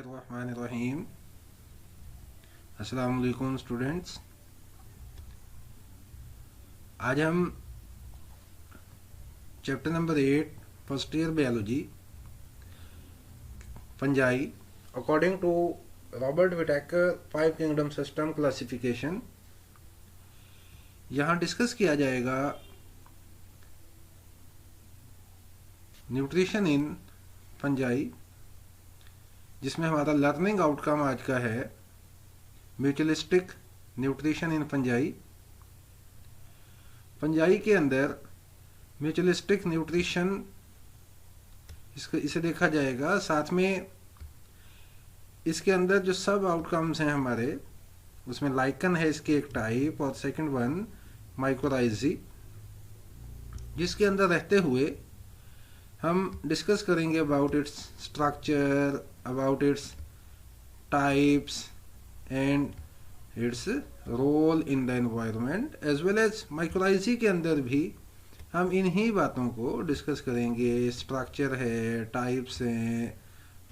बिस्मिल्लाहिर्रहमानिर्रहीम। अस्सलाम वालेकुम स्टूडेंट्स। आज हम chapter number 8 first year biology fungi according to Robert Whittaker 5 kingdom system classification, यहाँ डिस्कस किया जाएगा न्यूट्रिशन इन फंजाई, जिसमें हमारा लर्निंग आउटकम आज का है mutualistic nutrition in fungi. Fungi के अंदर म्यूचुअलिस्टिक न्यूट्रिशन इसे देखा जाएगा। साथ में इसके अंदर जो सब आउटकम्स हैं हमारे, उसमें लाइकन है इसके एक टाइप, और सेकंड वन माइकोराइजी, जिसके अंदर रहते हुए हम डिस्कस करेंगे about its structure, about its types and its role in the environment, as well as mycorrhizae के अंदर भी हम इन्हीं बातों को डिस्कस करेंगे। स्ट्रक्चर है, टाइप्स हैं,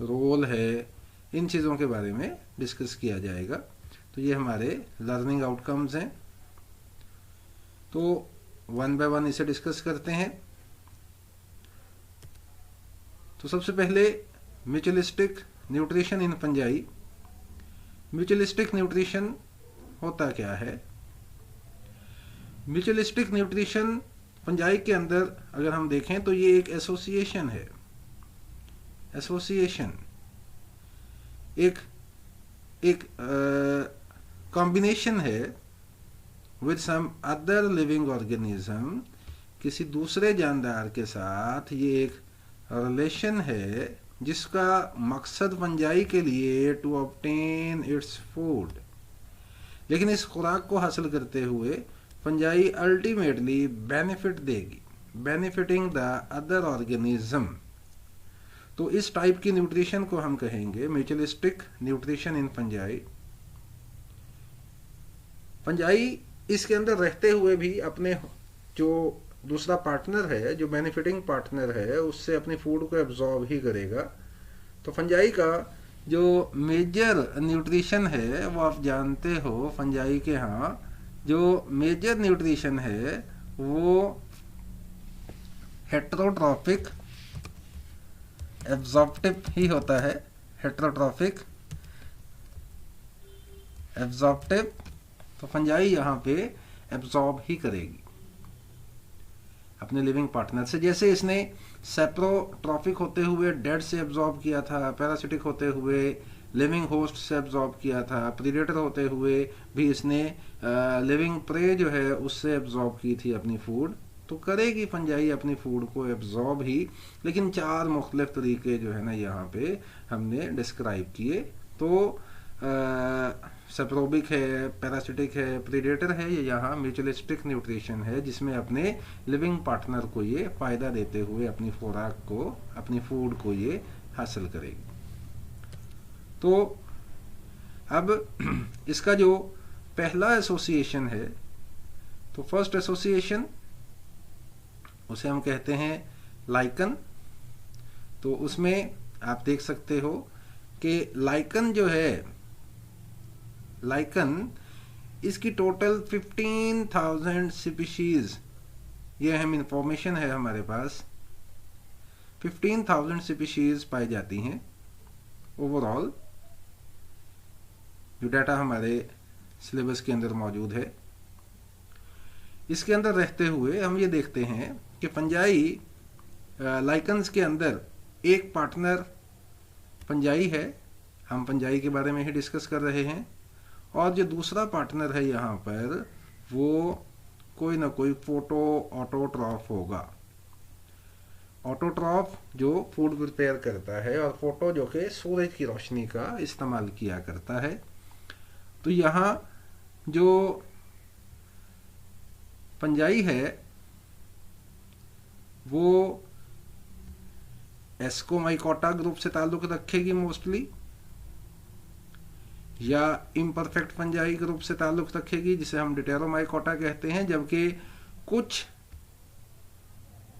रोल है, इन चीज़ों के बारे में डिस्कस किया जाएगा। तो ये हमारे लर्निंग आउटकम्स हैं। तो वन बाय वन इसे डिस्कस करते हैं। तो सबसे पहले mutualistic nutrition in fungi. Mutualistic nutrition होता क्या है? म्यूचुअलिस्टिक न्यूट्रिशन फंजाई के अंदर अगर हम देखें तो ये एक एसोसिएशन है। एसोसिएशन एक कॉम्बिनेशन है with some other living organism, किसी दूसरे जानदार के साथ ये एक रिलेशन है जिसका मकसद फंजाई के लिए टू ऑब्टेन इट्स फूड। लेकिन इस खुराक को हासिल करते हुए फंजाई अल्टीमेटली बेनिफिट देगी, बेनिफिटिंग द अदर ऑर्गेनिज्म। तो इस टाइप की न्यूट्रिशन को हम कहेंगे mutualistic nutrition in fungi. Fungi इसके अंदर रहते हुए भी अपने जो दूसरा पार्टनर है, जो बेनिफिटिंग पार्टनर है, उससे अपनी फूड को एब्जॉर्ब ही करेगा। तो फंजाई का जो मेजर न्यूट्रिशन है वो आप जानते हो, फंजाई के यहाँ जो मेजर न्यूट्रिशन है वो हेटेरोट्रॉफिक एब्जॉर्प्टिव ही होता है। हेटेरोट्रॉफिक एब्जॉर्प्टिव, तो फंजाई यहाँ पे एब्जॉर्ब ही करेगी अपने लिविंग पार्टनर से। जैसे इसने सेप्रोट्रॉफिक होते हुए डेड से एब्जॉर्ब किया था, पैरासिटिक होते हुए लिविंग होस्ट से एब्जॉर्ब किया था, प्रीडेटर होते हुए भी इसने लिविंग प्रे जो है उससे एब्जॉर्ब की थी अपनी फूड। तो करेगी फंजाई अपनी फूड को एब्जॉर्ब ही, लेकिन 4 मुख्तलिफ तरीके जो है ना यहाँ पे हमने डिस्क्राइब किए। तो सेप्रोबिक है, पैरासिटिक है, प्रीडेटर है, ये यहाँ म्यूचुअलिस्टिक न्यूट्रिशन है जिसमें अपने लिविंग पार्टनर को ये फायदा देते हुए अपनी खुराक को, अपनी फूड को ये हासिल करेगी। तो अब इसका जो पहला एसोसिएशन है, तो फर्स्ट एसोसिएशन उसे हम कहते हैं लाइकन। तो उसमें आप देख सकते हो कि लाइकन जो है, लाइकन इसकी टोटल 15,000 स्पीशीज, ये हम इंफॉर्मेशन है हमारे पास, 15,000 स्पीशीज पाई जाती हैं ओवरऑल, जो डाटा हमारे सिलेबस के अंदर मौजूद है। इसके अंदर रहते हुए हम ये देखते हैं कि फंजाई लाइकन्स के अंदर एक पार्टनर फंजाई है, हम फंजाई के बारे में ही डिस्कस कर रहे हैं, और जो दूसरा पार्टनर है यहाँ पर वो कोई ना कोई फोटो ऑटोट्रॉफ होगा। ऑटोट्रॉफ जो फूड प्रिपेयर करता है, और फोटो जो कि सूरज की रोशनी का इस्तेमाल किया करता है। तो यहाँ जो फंजाई है वो एस्कोमाइकोटा ग्रुप से ताल्लुक रखेगी मोस्टली, या इम्परफेक्ट फंजाई ग्रुप से ताल्लुक रखेगी जिसे हम डिटेरोमाइकोटा कहते हैं। जबकि कुछ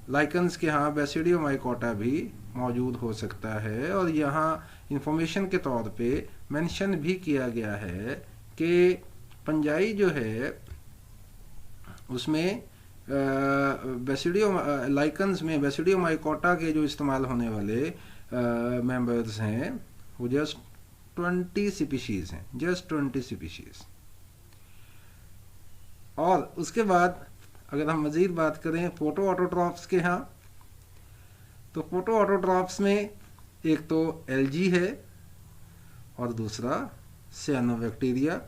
लाइकन्स के यहाँ बेसिडियोमाइकोटा भी मौजूद हो सकता है, और यहाँ इंफॉर्मेशन के तौर पे मेंशन भी किया गया है कि पंजाई जो है उसमें बेसिडियो लाइकन्स में बेसिडियोमाइकोटा के जो इस्तेमाल होने वाले मेंबर्स हैं वो जस्ट 20 स्पीशीज हैं, जस्ट 20 स्पीशीज। और उसके बाद अगर हम मजीद बात करें फोटो ऑटोट्रॉफ्स के यहाँ, तो फोटो ऑटोट्रॉफ्स में एक तो एलजी है और दूसरा सियानोबैक्टीरिया,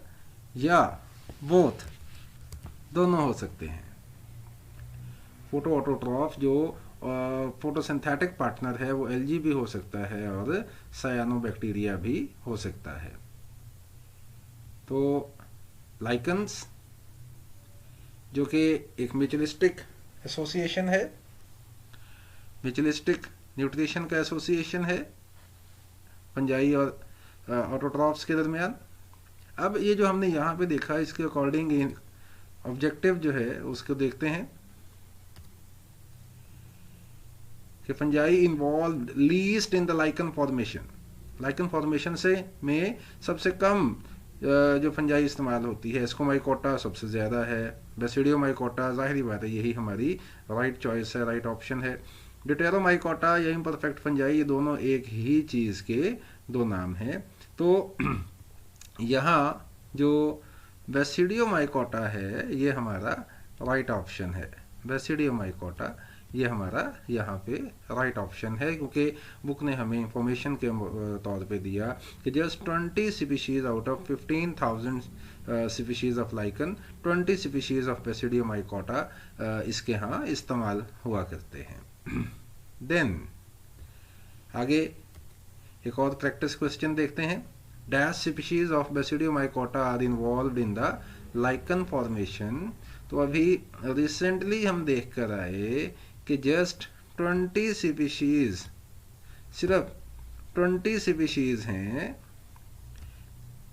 या बोथ, दोनों हो सकते हैं। फोटो ऑटोट्रॉफ जो फोटोसिंथेटिक पार्टनर है वो एलजी भी हो सकता है और सायानोबैक्टीरिया भी हो सकता है। तो लाइकन्स जो कि एक म्यूचुअलिस्टिक एसोसिएशन है, म्यूचुअलिस्टिक न्यूट्रिशन का एसोसिएशन है पंजाई और ऑटोट्रॉफ्स के दरमियान। अब ये जो हमने यहाँ पे देखा इसके अकॉर्डिंग ऑब्जेक्टिव जो है उसको देखते हैं कि fungi involve least in the lichen formation. Lichen formation से में सबसे कम जो फंजाई इस्तेमाल होती है, एस्कोमाइकोटा सबसे ज़्यादा है, बेसिडियोमाइकोटा जाहिर बात है यही हमारी राइट चॉइस है, राइट ऑप्शन है। ड्यूटेरोमाइकोटा या इम्परफेक्ट फंजाई, ये दोनों एक ही चीज़ के दो नाम हैं। तो यहाँ जो बेसिडियोमाइकोटा है ये हमारा राइट ऑप्शन है, बेसिडियोमाइकोटा ये हमारा यहाँ पे राइट ऑप्शन है, क्योंकि बुक ने हमें इंफॉर्मेशन के तौर पे दिया कि just 20 species out of 15,000 species of lichen, 20 species of basidiomycota इसके यहाँ इस्तेमाल हुआ करते हैं। देन आगे एक और प्रैक्टिस क्वेश्चन देखते हैं। Dash species of basidiomycota are involved in the lichen formation. तो अभी रिसेंटली हम देख कर आए कि जस्ट 20 स्पीशीज, सिर्फ 20 स्पीशीज हैं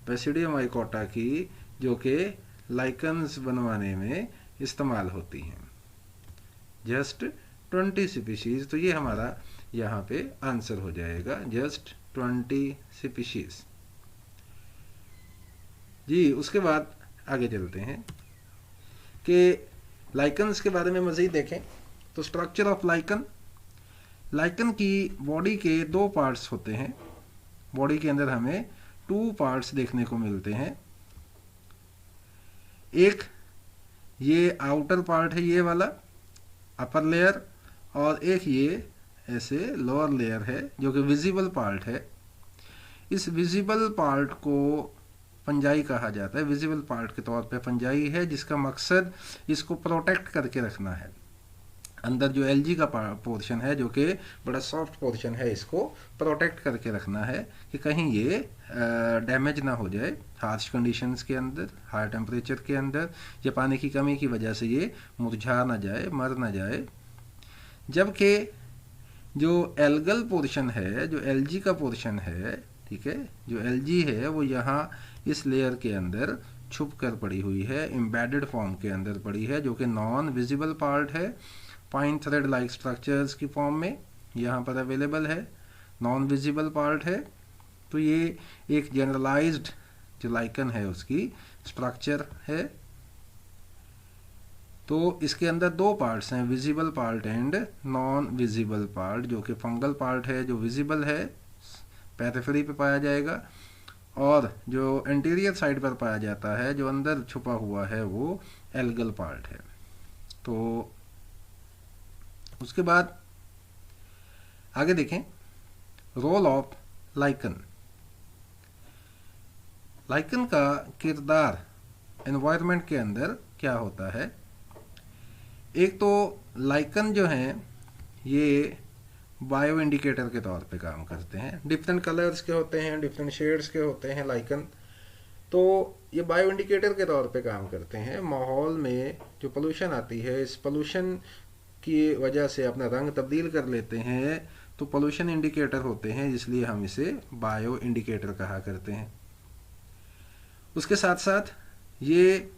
बेसिडियोमाइकोटा की जो कि लाइकन्स बनवाने में इस्तेमाल होती हैं, जस्ट 20 स्पीशीज। तो ये हमारा यहाँ पे आंसर हो जाएगा, जस्ट 20 स्पीशीज। जी उसके बाद आगे चलते हैं कि लाइकन्स के बारे में मज़ीद देखें। तो स्ट्रक्चर ऑफ लाइकन, लाइकन की बॉडी के दो पार्ट्स होते हैं। बॉडी के अंदर हमें 2 पार्ट्स देखने को मिलते हैं। एक ये आउटर पार्ट है ये वाला अपर लेयर, और एक ये ऐसे लोअर लेयर है जो कि विजिबल पार्ट है। इस विजिबल पार्ट को फंजाई कहा जाता है। विजिबल पार्ट के तौर पे फंजाई है जिसका मकसद इसको प्रोटेक्ट करके रखना है। अंदर जो एलजी का पोर्शन है जो कि बड़ा सॉफ्ट पोर्शन है, इसको प्रोटेक्ट करके रखना है कि कहीं ये डैमेज ना हो जाए हार्श कंडीशंस के अंदर, हाई टेम्परेचर के अंदर, या पानी की कमी की वजह से ये मुरझा ना जाए, मर ना जाए। जबकि जो एल्गल पोर्शन है, जो एलजी का पोर्शन है, ठीक है, जो एलजी है वो यहाँ इस लेयर के अंदर छुप कर पड़ी हुई है, एम्बेडेड फॉर्म के अंदर पड़ी है, जो कि नॉन विजिबल पार्ट है। पाइन थ्रेड लाइक स्ट्रक्चर्स की फॉर्म में यहाँ पर अवेलेबल है, नॉन विजिबल पार्ट है। तो ये एक जनरलाइज्ड जो लाइकन है उसकी स्ट्रक्चर है। तो इसके अंदर 2 पार्ट्स हैं, visible part and non visible part. जो कि फंगल पार्ट है जो विजिबल है, पेरिफेरी पे पाया जाएगा, और जो एंटीरियर साइड पर पाया जाता है, जो अंदर छुपा हुआ है, वो एल्गल पार्ट है। तो उसके बाद आगे देखें रोल ऑफ लाइकन। लाइकन का किरदार एनवायरनमेंट के अंदर क्या होता है। एक तो लाइकन जो हैं ये बायो इंडिकेटर के तौर पे काम करते हैं। डिफरेंट कलर्स के होते हैं, डिफरेंट शेड्स के होते हैं लाइकन। तो ये बायो इंडिकेटर के तौर पे काम करते हैं। माहौल में जो पोल्यूशन आती है, इस पोल्यूशन की वजह से अपना रंग तब्दील कर लेते हैं, तो पोल्यूशन इंडिकेटर होते हैं, इसलिए हम इसे बायो इंडिकेटर कहा करते हैं। उसके साथ साथ ये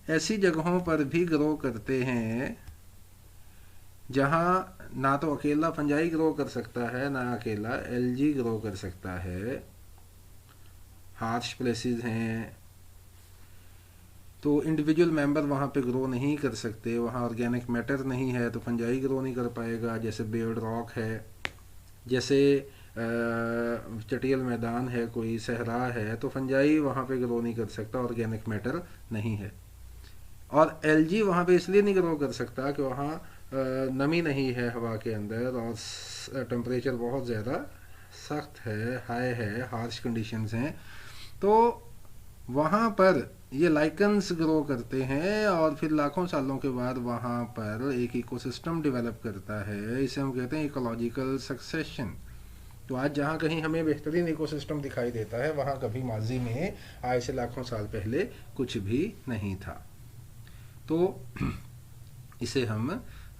ऐसी जगहों पर भी ग्रो करते हैं जहाँ ना तो अकेला फंजाई ग्रो कर सकता है, ना अकेला एलजी ग्रो कर सकता है, हार्श प्लेसेस हैं, तो इंडिविजुअल मेंबर वहाँ पे ग्रो नहीं कर सकते, वहाँ ऑर्गेनिक मैटर नहीं है तो फंजाई ग्रो नहीं कर पाएगा। जैसे बेड रॉक है, जैसे चटियल मैदान है, कोई सहरा है, तो फंजाई वहाँ पे ग्रो नहीं कर सकता, ऑर्गेनिक मैटर नहीं है। और एलजी वहाँ पे इसलिए नहीं ग्रो कर सकता कि वहाँ नमी नहीं है हवा के अंदर, और टेम्परेचर बहुत ज़्यादा सख्त है, हाई है, हार्श कंडीशंस हैं। तो वहाँ पर ये लाइकन्स ग्रो करते हैं और फिर लाखों सालों के बाद वहाँ पर एक इकोसिस्टम डेवलप करता है। इसे हम कहते हैं इकोलॉजिकल सक्सेशन। तो आज जहाँ कहीं हमें बेहतरीन इकोसिस्टम दिखाई देता है, वहाँ कभी माजी में आज से लाखों साल पहले कुछ भी नहीं था। तो इसे हम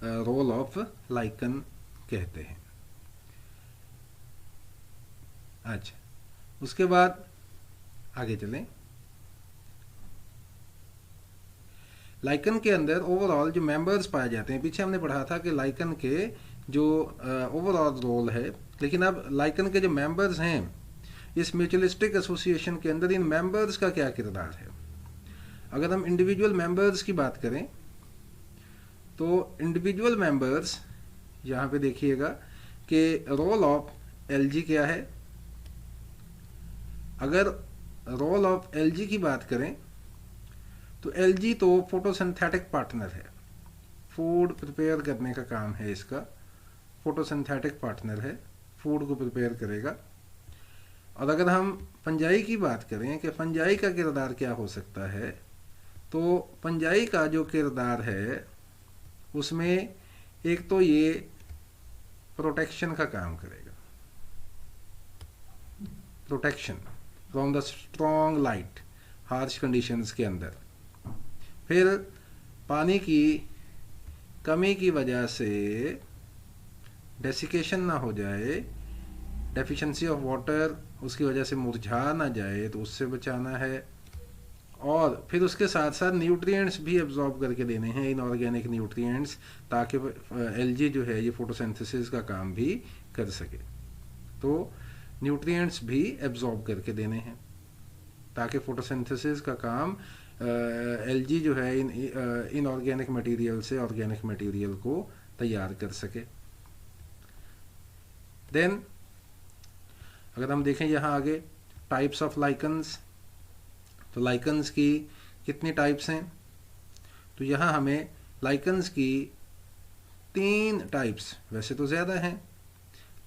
रोल ऑफ लाइकन कहते हैं। अच्छा, उसके बाद आगे चलें। लाइकन के अंदर ओवरऑल जो मेंबर्स पाए जाते हैं, पीछे हमने पढ़ा था कि लाइकन के जो ओवरऑल रोल है, लेकिन अब लाइकन के जो मेंबर्स हैं, इस म्यूचुअलिस्टिक एसोसिएशन के अंदर इन मेंबर्स का क्या किरदार है। अगर हम इंडिविजुअल मेंबर्स की बात करें तो इंडिविजुअल मेंबर्स, यहाँ पे देखिएगा कि रोल ऑफ एलजी क्या है। अगर रोल ऑफ एलजी की बात करें तो एलजी तो फोटोसिंथेटिक पार्टनर है, फूड प्रिपेयर करने का काम है इसका, फोटोसिंथेटिक पार्टनर है, फूड को प्रिपेयर करेगा। और अगर हम फंजाई की बात करें कि फंजाई का किरदार क्या हो सकता है, तो फंजाई का जो किरदार है उसमें एक तो ये प्रोटेक्शन का काम करेगा, protection from the strong light harsh conditions के अंदर। फिर पानी की कमी की वजह से डेसिकेशन ना हो जाए, डेफिशिएंसी ऑफ वाटर उसकी वजह से मुरझा ना जाए, तो उससे बचाना है। और फिर उसके साथ साथ न्यूट्रिएंट्स भी एब्जॉर्ब करके देने हैं, इनऑर्गेनिक न्यूट्रिएंट्स, ताकि एलजी जो है ये फोटोसिंथेसिस का काम भी कर सके। तो न्यूट्रिएंट्स भी एब्जॉर्ब करके देने हैं ताकि फोटोसिंथेसिस का काम एलजी जो है इनऑर्गेनिक मटेरियल से ऑर्गेनिक मटेरियल को तैयार कर सके। देन अगर हम देखें यहाँ आगे टाइप्स ऑफ लाइकन्स, तो लाइकन्स की कितनी टाइप्स हैं, तो यहाँ हमें लाइकन्स की 3 टाइप्स, वैसे तो ज़्यादा हैं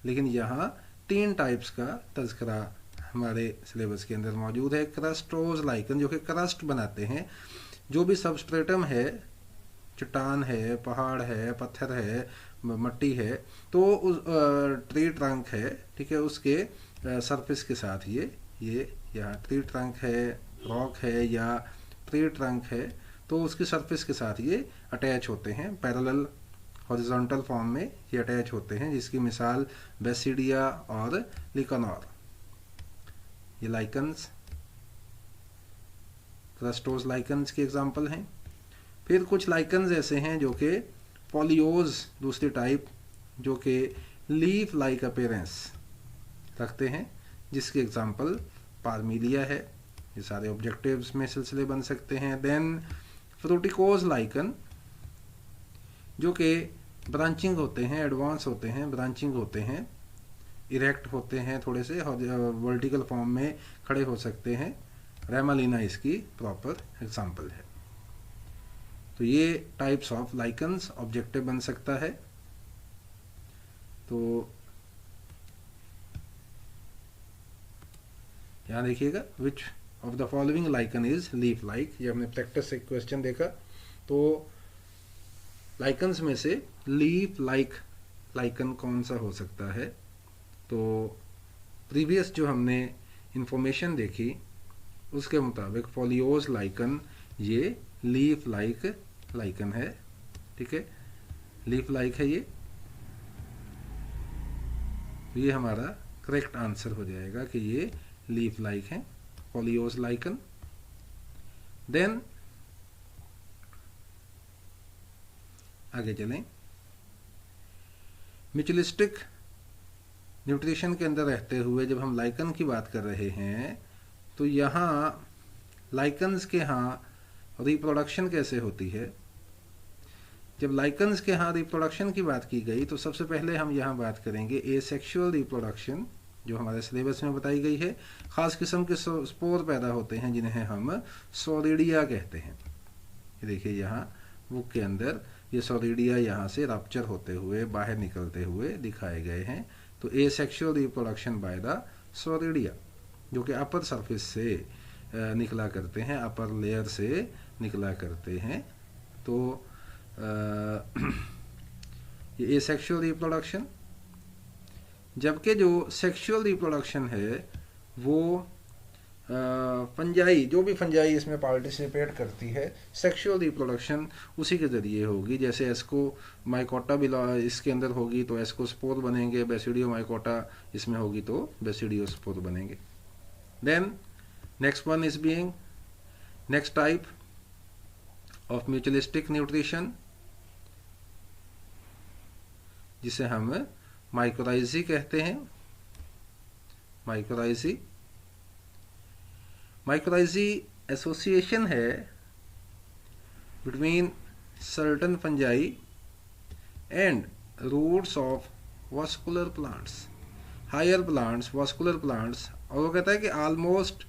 लेकिन यहाँ 3 टाइप्स का तज़किरा हमारे सिलेबस के अंदर मौजूद है। क्रस्टोज लाइकन, जो कि क्रस्ट बनाते हैं, जो भी सबस्ट्रेटम है, चट्टान है, पहाड़ है, पत्थर है, मट्टी है, तो उस ट्री ट्रंक है, ठीक है, उसके सरफेस के साथ ये यहाँ ट्री ट्रंक है, रॉक है या ट्री ट्रंक है, तो उसकी सरफेस के साथ ये अटैच होते हैं, पैरेलल हॉरिजॉन्टल फॉर्म में ये अटैच होते हैं, जिसकी मिसाल बेसिडिया और लिकनॉर, ये लाइकन्स क्रस्टोज लाइकन्स के एग्जाम्पल हैं। फिर कुछ लाइकन्स ऐसे हैं जो कि पॉलियोज, दूसरी टाइप, जो कि लीफ लाइक अपीयरेंस रखते हैं, जिसके एग्जाम्पल पार्मिलिया है। ये सारे ऑब्जेक्टिव्स में सिलसिले बन सकते हैं। देन फ्रूटिकोज लाइकन, जो कि ब्रांचिंग होते हैं, एडवांस होते हैं, ब्रांचिंग होते हैं, इरेक्ट होते हैं, थोड़े से वर्टिकल फॉर्म में खड़े हो सकते हैं। रेमालिना इसकी प्रॉपर एग्जाम्पल है। तो ये टाइप्स ऑफ लाइकन्स ऑब्जेक्टिव बन सकता है। तो यहाँ देखिएगा, which of the following lichen is leaf like, ये हमने प्रैक्टिस से क्वेश्चन देखा। तो लाइकन्स में से लीफ लाइक लाइकन कौन सा हो सकता है, तो प्रीवियस जो हमने इंफॉर्मेशन देखी उसके मुताबिक फॉलियोज लाइकन ये लीफ लाइक लाइकन है, ठीक है, लीफ लाइक है ये। तो ये हमारा करेक्ट आंसर हो जाएगा कि ये लीफ लाइक है, फॉलियोज लाइकन। देन आगे चलें। म्यूचुअलिस्टिक न्यूट्रिशन के अंदर रहते हुए जब हम लाइकन की बात कर रहे हैं तो यहाँ लाइकन्स के यहाँ रिप्रोडक्शन कैसे होती है। जब लाइकन्स के यहाँ रिप्रोडक्शन की बात की गई तो सबसे पहले हम यहाँ बात करेंगे एसेक्सुअल रिप्रोडक्शन, जो हमारे सिलेबस में बताई गई है। ख़ास किस्म के स्पोर पैदा होते हैं जिन्हें हम सोरिडिया कहते हैं। ये देखिए यहाँ बुक के अंदर ये सोरिडिया यहाँ से रप्चर होते हुए बाहर निकलते हुए दिखाए गए हैं। तो एसेक्सुअल रिप्रोडक्शन बाय द सोरिडिया, जो कि अपर सरफेस से निकला करते हैं, अपर लेयर से निकला करते हैं। तो ये एसेक्सुअल रिप्रोडक्शन। जबकि जो सेक्सुअल रिप्रोडक्शन है वो फंजाई, जो भी फंजाई इसमें पार्टिसिपेट करती है, सेक्सुअल रिप्रोडक्शन उसी के ज़रिए होगी। जैसे एस्को माइकोटा भी इसके अंदर होगी तो एस्कोस्पोर बनेंगे, बेसिडियो माइकोटा इसमें होगी तो बेसिडियोस्पोर बनेंगे। Then next one is being next type of mutualistic nutrition, जिसे हम माइकोराइजी कहते हैं। माइकोराइजी एसोसिएशन है between certain fungi and roots of vascular plants, higher plants, vascular plants. और वो कहता है कि almost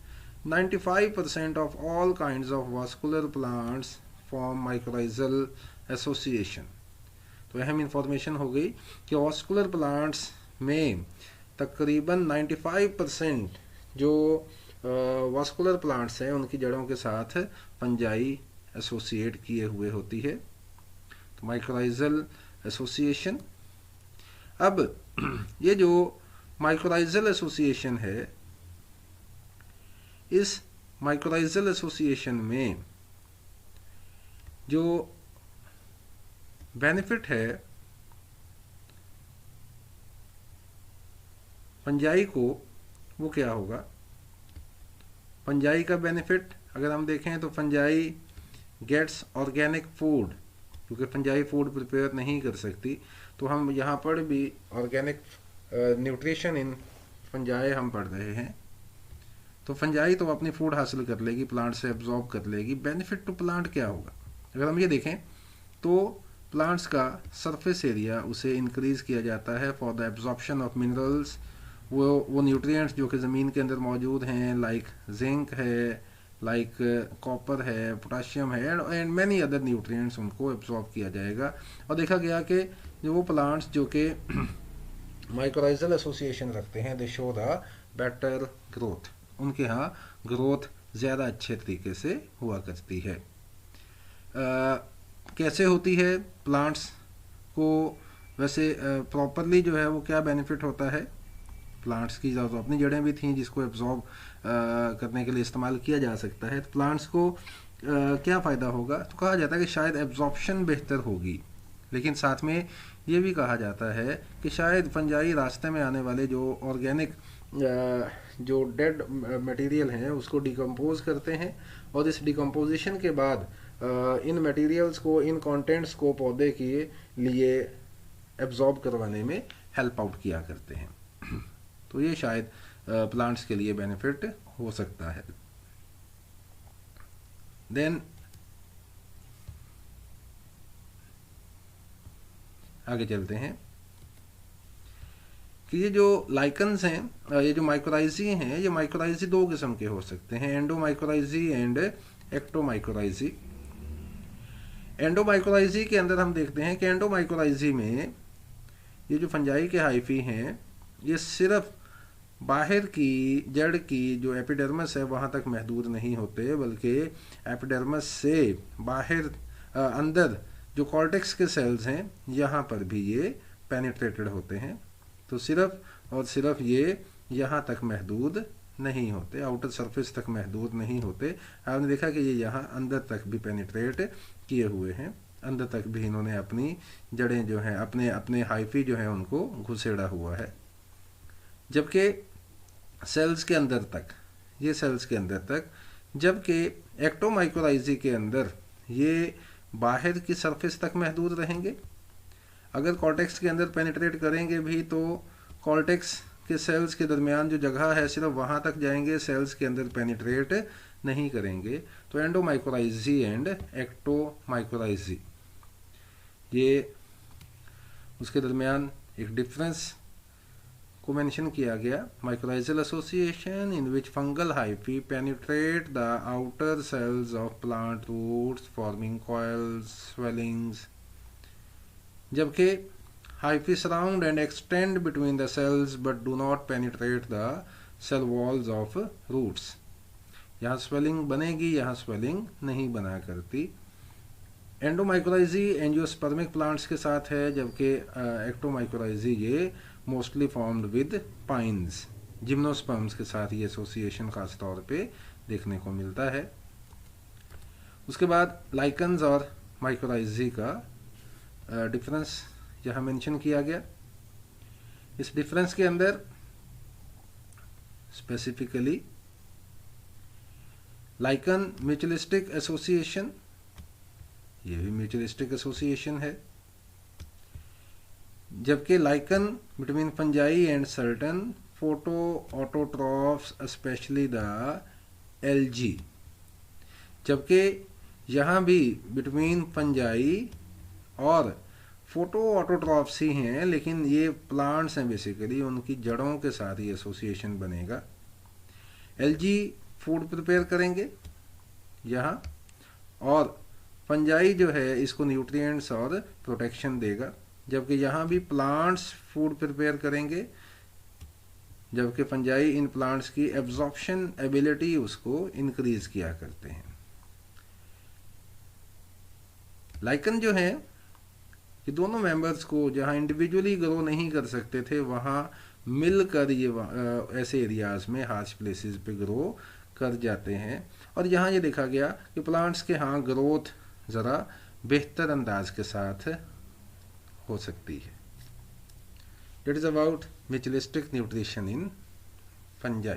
95% of all kinds of vascular plants form mycorrhizal association. तो अहम इंफॉर्मेशन हो गई कि वास्कुलर प्लांट्स में तकरीबन 95% जो वास्कुलर प्लांट्स हैं उनकी जड़ों के साथ फंजाई एसोसिएट किए हुए होती है। तो माइकोराइजल एसोसिएशन। अब ये जो माइकोराइजल एसोसिएशन है, इस माइकोराइजल एसोसिएशन में जो बेनिफिट है फंजाई को, वो क्या होगा। फंजाई का बेनिफिट अगर हम देखें तो फंजाई गेट्स ऑर्गेनिक फूड, क्योंकि फंजाई फूड प्रिपेयर नहीं कर सकती, तो हम यहाँ पर भी ऑर्गेनिक न्यूट्रिशन इन फंजाई हम पढ़ रहे हैं। तो फंजाई तो अपनी फूड हासिल कर लेगी, प्लांट से एब्जॉर्ब कर लेगी। बेनिफिट टू प्लांट क्या होगा, अगर हम ये देखें तो प्लांट्स का सरफेस एरिया उसे इंक्रीज किया जाता है for the absorption of minerals. वो न्यूट्रिएंट्स जो कि ज़मीन के अंदर मौजूद हैं, लाइक जिंक है, लाइक कॉपर है, पोटाशियम है एंड मैनी अदर न्यूट्रिएंट्स, उनको एब्जॉर्ब किया जाएगा। और देखा गया कि जो वो प्लांट्स जो कि माइकोराइजल एसोसिएशन रखते हैं, दे शो द बेटर ग्रोथ, उनके यहाँ ग्रोथ ज़्यादा अच्छे तरीके से हुआ करती है। कैसे होती है प्लांट्स को, वैसे प्रॉपरली जो है वो क्या बेनिफिट होता है। प्लांट्स की जो अपनी जड़ें भी थीं जिसको एब्जॉर्ब करने के लिए इस्तेमाल किया जा सकता है। तो प्लांट्स को क्या फ़ायदा होगा, तो कहा जाता है कि शायद एब्जॉर्प्शन बेहतर होगी, लेकिन साथ में ये भी कहा जाता है कि शायद फंजाई रास्ते में आने वाले जो ऑर्गेनिक जो डेड मटेरियल हैं उसको डिकम्पोज करते हैं, और इस डिकम्पोजिशन के बाद इन मटेरियल्स को, इन कंटेंट्स को पौधे के लिए एब्जॉर्ब करवाने में हेल्प आउट किया करते हैं। तो ये शायद प्लांट्स के लिए बेनिफिट हो सकता है। देन आगे चलते हैं कि ये जो लाइकन्स हैं, ये जो माइकोराइजी हैं, ये माइकोराइजी दो किस्म के हो सकते हैं, एंडोमाइकोराइजी एंड एक्टोमाइकोराइजी। एंडोमाइकोराइजी के अंदर हम देखते हैं कि एंडोमाइकोराइजी में ये जो फंजाई के हाइफी हैं, ये सिर्फ बाहर की जड़ की जो एपिडर्मिस है वहाँ तक महदूद नहीं होते, बल्कि एपिडर्मिस से बाहर अंदर जो कॉर्टेक्स के सेल्स हैं यहाँ पर भी ये पेनिट्रेटेड होते हैं। तो सिर्फ और सिर्फ ये यहाँ तक महदूद नहीं होते, आउटर सरफेस तक महदूद नहीं होते। आपने देखा कि ये यहाँ अंदर तक भी पेनिट्रेट किए हुए हैं, अंदर तक भी इन्होंने अपनी जड़ें जो हैं, अपने अपने हाइफी जो हैं उनको घुसेड़ा हुआ है। जबकि सेल्स के अंदर तक, ये सेल्स के अंदर तक, जबकि एक्टोमाइकोराइजी के अंदर ये बाहर की सरफेस तक महदूद रहेंगे। अगर कॉर्टेक्स के अंदर पेनिट्रेट करेंगे भी तो कॉर्टेक्स के सेल्स के दरमियान जो जगह है सिर्फ वहाँ तक जाएंगे, सेल्स के अंदर पेनिट्रेट नहीं करेंगे। तो एंडोमाइकोराइजी एंड एक्टोमाइकोराइजी, ये उसके दरमियान एक डिफरेंस को मेंशन किया गया। Mycorrhizal association in which fungal hyphae penetrate the outer cells of plant roots forming coils swellings, जबकि hyphae surround and extend between the cells but do not penetrate the cell walls of roots. यहाँ swelling बनेगी, यहाँ swelling नहीं बना करती। एंडोमाइकोराइजी angiospermic plants के साथ है, जबकि एक्टोमाइकोराइजी ये mostly formed with pines, gymnosperms के साथ ये एसोसिएशन खास तौर पे देखने को मिलता है। उसके बाद लाइकन्स और माइकोराइजी का डिफरेंस यहाँ मेंशन किया गया। इस डिफरेंस के अंदर स्पेसिफिकली लाइकन म्यूचुअलिस्टिक एसोसिएशन, ये भी म्यूचुअलिस्टिक एसोसिएशन है, जबकि lichen between fungi and certain photo autotrophs specially the algae, जबकि यहाँ भी बिटवीन फंजाई और फोटो ऑटोट्रॉफ्स ही हैं, लेकिन ये प्लांट्स हैं बेसिकली, उनकी जड़ों के साथ ही एसोसिएशन बनेगा। एल्गी फूड प्रिपेयर करेंगे यहाँ, और फंजाई जो है इसको न्यूट्रिएंट्स और प्रोटेक्शन देगा, जबकि यहाँ भी प्लांट्स फूड प्रिपेयर करेंगे, जबकि फंजाई इन प्लांट्स की एब्जॉर्प्शन एबिलिटी उसको इंक्रीज किया करते हैं। लाइकन जो है ये दोनों मेंबर्स को जहाँ इंडिविजुअली ग्रो नहीं कर सकते थे वहाँ मिलकर ये ऐसे एरियाज में हार्श प्लेसेस पे ग्रो कर जाते हैं। और यहाँ ये देखा गया कि प्लांट्स के यहाँ ग्रोथ ज़रा बेहतर अंदाज के साथ हो सकती है। That is about mutualistic nutrition in fungi.